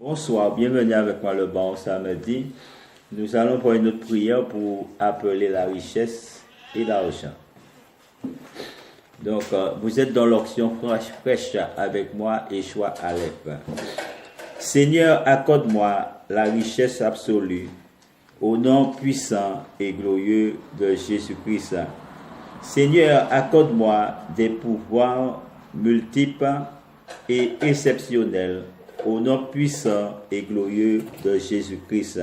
Bonsoir, bienvenue avec moi le bon samedi. Nous allons pour une autre prière pour appeler la richesse et l'argent. Donc, vous êtes dans l'option fraîche avec moi et choix Aleph. Seigneur, accorde-moi la richesse absolue au nom puissant et glorieux de Jésus-Christ. Seigneur, accorde-moi des pouvoirs multiples et exceptionnels au nom puissant et glorieux de Jésus-Christ.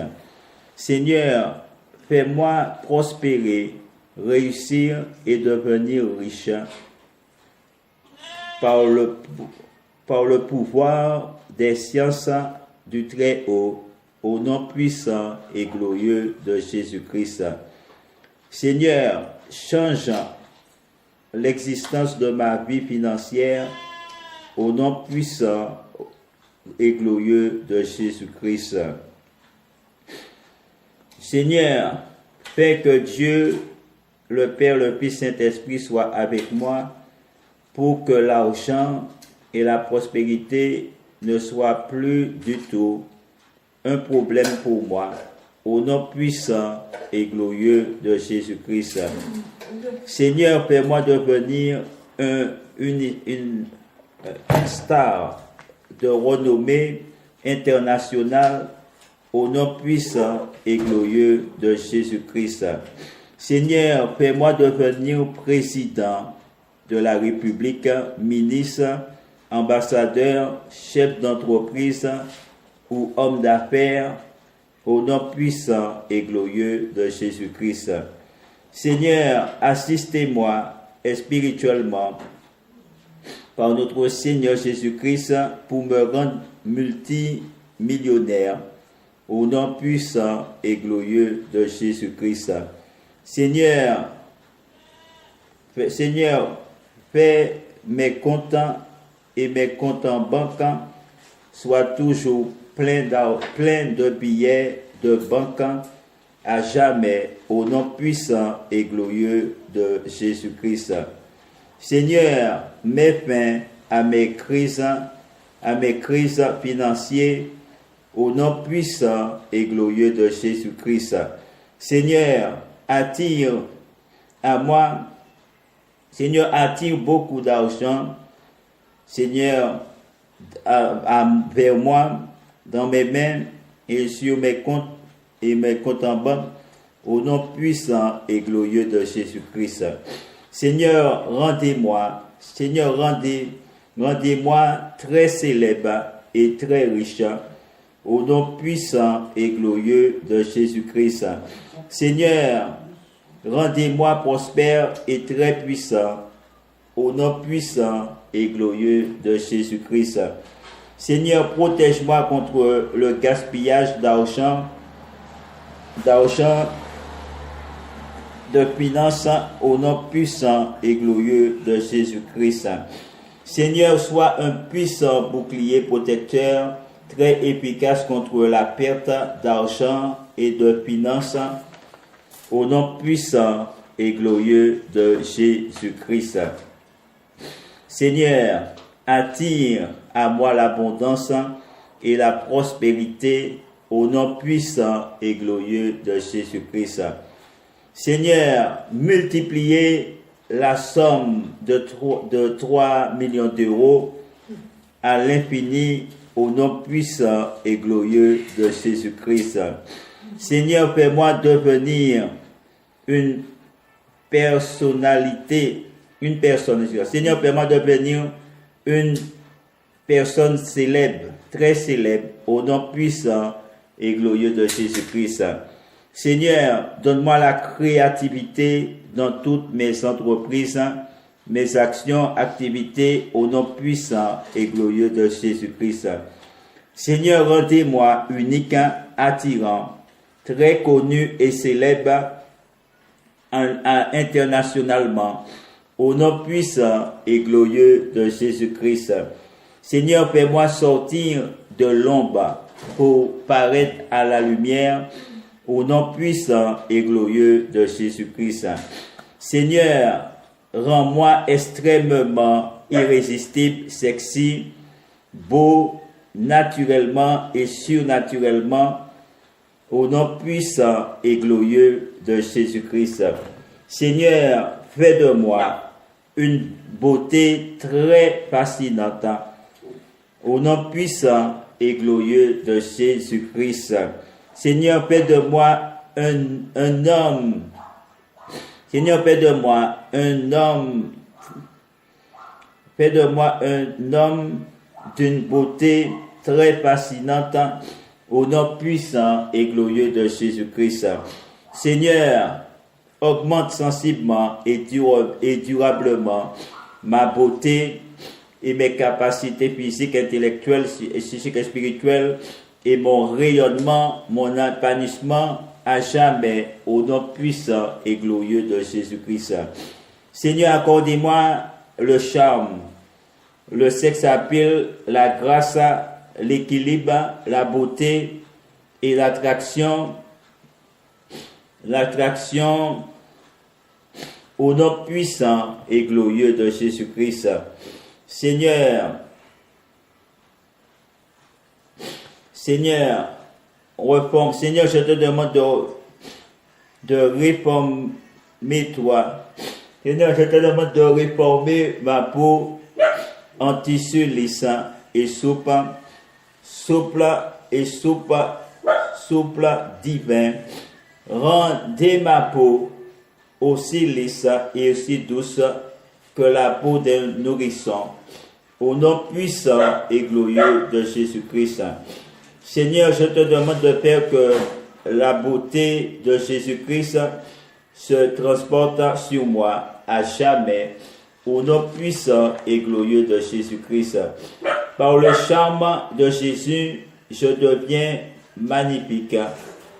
Seigneur, fais-moi prospérer, réussir et devenir riche par le pouvoir des sciences du Très-Haut, au nom puissant et glorieux de Jésus-Christ. Seigneur, change l'existence de ma vie financière au nom puissant et glorieux de Jésus-Christ. Seigneur, fais que Dieu, le Père, le Fils, Saint-Esprit soient avec moi pour que l'argent et la prospérité ne soient plus du tout un problème pour moi, au nom puissant et glorieux de Jésus-Christ. Seigneur, fais-moi devenir une star de renommée internationale au nom puissant et glorieux de Jésus-Christ. Seigneur, fais-moi devenir président de la République, ministre, ambassadeur, chef d'entreprise ou homme d'affaires au nom puissant et glorieux de Jésus-Christ. Seigneur, assistez-moi spirituellement par notre Seigneur Jésus-Christ pour me rendre multimillionnaire au nom puissant et glorieux de Jésus-Christ. Seigneur, fais mes comptes et mes comptes en banque soient toujours pleins de billets de banque à jamais au nom puissant et glorieux de Jésus-Christ. Seigneur, mets fin à mes crises financières au nom puissant et glorieux de Jésus-Christ. Seigneur, attire beaucoup d'argent, Seigneur, vers moi, dans mes mains et sur mes comptes en banque, au nom puissant et glorieux de Jésus-Christ. Seigneur, rendez-moi très célèbre et très riche, au nom puissant et glorieux de Jésus-Christ. Seigneur, rendez-moi prospère et très puissant, au nom puissant et glorieux de Jésus-Christ. Seigneur, protège-moi contre le gaspillage d'argent, de finances, au nom puissant et glorieux de Jésus-Christ. Seigneur, sois un puissant bouclier protecteur, très efficace contre la perte d'argent et de finances, au nom puissant et glorieux de Jésus-Christ. Seigneur, attire à moi l'abondance et la prospérité au nom puissant et glorieux de Jésus-Christ. Seigneur, multipliez la somme de 3 millions d'euros à l'infini au nom puissant et glorieux de Jésus-Christ. Seigneur, fais-moi devenir une personne. Seigneur, fais-moi devenir une personne célèbre, très célèbre, au nom puissant et glorieux de Jésus-Christ. Seigneur, donne-moi la créativité dans toutes mes entreprises, mes actions, activités, au nom puissant et glorieux de Jésus-Christ. Seigneur, rendez-moi unique, attirant, très connu et célèbre internationalement, au nom puissant et glorieux de Jésus-Christ. Seigneur, fais-moi sortir de l'ombre pour paraître à la lumière, au nom puissant et glorieux de Jésus-Christ. Seigneur, rends-moi extrêmement irrésistible, sexy, beau naturellement et surnaturellement au nom puissant et glorieux de Jésus-Christ. Seigneur, fais de moi une beauté très fascinante au nom puissant et glorieux de Jésus-Christ. Seigneur, fais de moi un homme. Seigneur, fais de moi un homme. Fais de moi un homme d'une beauté très fascinante au nom puissant et glorieux de Jésus-Christ. Seigneur, augmente sensiblement et durablement ma beauté et mes capacités physiques, intellectuelles, psychiques et spirituelles et mon rayonnement, mon épanouissement à jamais au nom puissant et glorieux de Jésus-Christ. Seigneur, accordez-moi le charme, le sex appeal, la grâce, l'équilibre, la beauté et l'attraction au nom puissant et glorieux de Jésus-Christ. Seigneur, reforme. Seigneur, je te demande de réformer toi. Seigneur, je te demande de réformer ma peau en tissu lisse et souple divin. Rendez ma peau aussi lisse et aussi douce que la peau d'un nourrisson, au nom puissant et glorieux de Jésus-Christ. Seigneur, je te demande de faire que la beauté de Jésus-Christ se transporte sur moi à jamais, au nom puissant et glorieux de Jésus-Christ. Par le charme de Jésus, je deviens magnifique,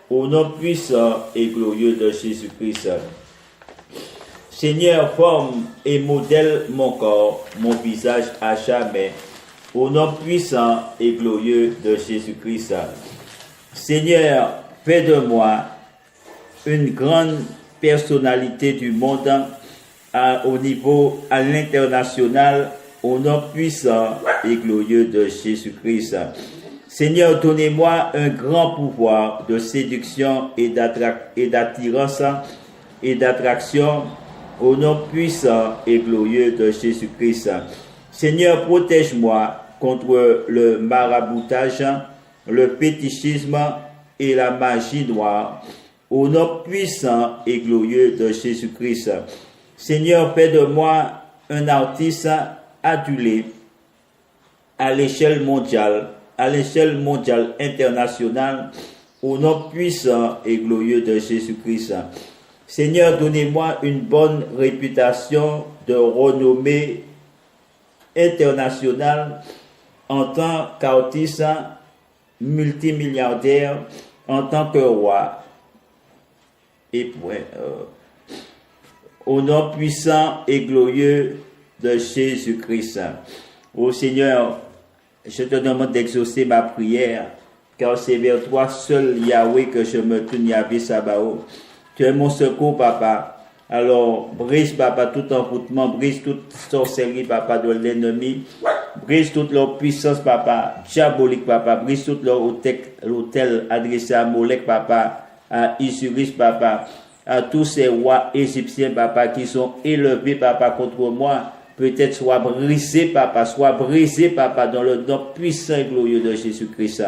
au nom puissant et glorieux de Jésus-Christ. Seigneur, forme et modèle mon corps, mon visage à jamais, au nom puissant et glorieux de Jésus-Christ. Seigneur, fais de moi une grande personnalité du monde au niveau à l'international, au nom puissant et glorieux de Jésus-Christ. Seigneur, donnez-moi un grand pouvoir de séduction et d'attirance et d'attraction au nom puissant et glorieux de Jésus-Christ. Seigneur, protège-moi contre le maraboutage, le fétichisme et la magie noire, au nom puissant et glorieux de Jésus-Christ. Seigneur, fais de moi un artiste adulé à l'échelle mondiale internationale, au nom puissant et glorieux de Jésus-Christ. Seigneur, donnez-moi une bonne réputation de renommée internationale en tant qu'artiste multimilliardaire, en tant que roi. Et au nom puissant et glorieux de Jésus-Christ. Ô Seigneur, je te demande d'exaucer ma prière, car c'est vers toi seul, Yahweh, que je me tourne, Yahweh Sabaoth. Tu es mon secours, papa. Alors, brise, papa, tout envoûtement, brise toute sorcellerie, papa, de l'ennemi. Brise toute leur puissance, papa, diabolique, papa. Brise tout leur hôtel adressé à Molech, papa, à Isuris, papa, à tous ces rois égyptiens, papa, qui sont élevés, papa, contre moi. Peut-être soit brisé, papa, dans le nom puissant et glorieux de Jésus-Christ.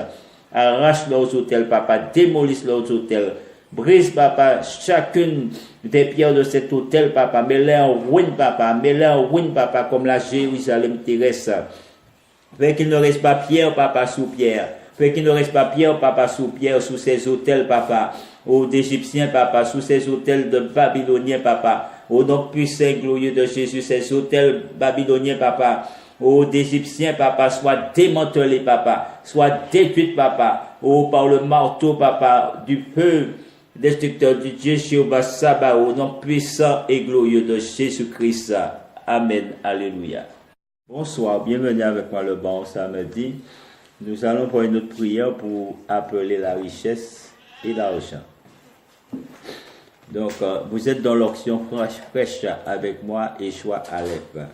Arrache leurs hôtels, papa, démolisse leurs hôtels. Brise, papa, chacune des pierres de cet hôtel, papa. Mets-les en ruine, papa, comme la Jérusalem terrestre. Fais qu'il ne reste pas pierre, papa, sous pierre. Fais qu'il ne reste pas pierre, papa, sous pierre, sous ces hôtels, papa. Ô d'Égyptiens, papa, sous ces hôtels de Babyloniens, papa. Au nom puissant et glorieux de Jésus, ces hôtels babyloniens, papa. Ô d'Égyptiens, papa, soient démantelés, papa. Soient détruits, papa. Ô par le marteau, papa, du feu destructeur du Dieu Jéhovah Sabaoth, au nom puissant et glorieux de Jésus-Christ. Amen. Alléluia. Bonsoir, bienvenue avec moi le bon samedi. Nous allons pour une autre prière pour appeler la richesse et l'argent. Donc, vous êtes dans l'onction fraîche avec moi et choix Aleph.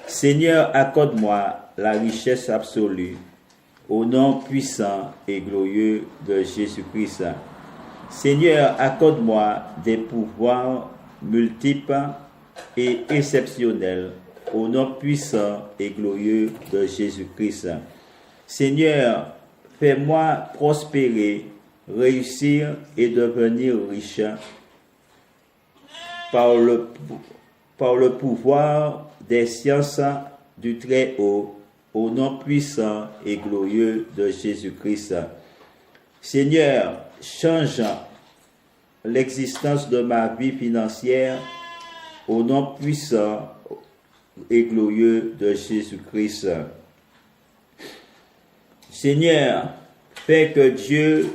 Seigneur, accorde-moi la richesse absolue au nom puissant et glorieux de Jésus-Christ. Seigneur, accorde-moi des pouvoirs multiples et exceptionnels au nom puissant et glorieux de Jésus-Christ. Seigneur, fais-moi prospérer, réussir et devenir riche par le pouvoir des sciences du Très-Haut, au nom puissant et glorieux de Jésus-Christ. Seigneur, change l'existence de ma vie financière au nom puissant et glorieux de Jésus-Christ. Seigneur, fais que Dieu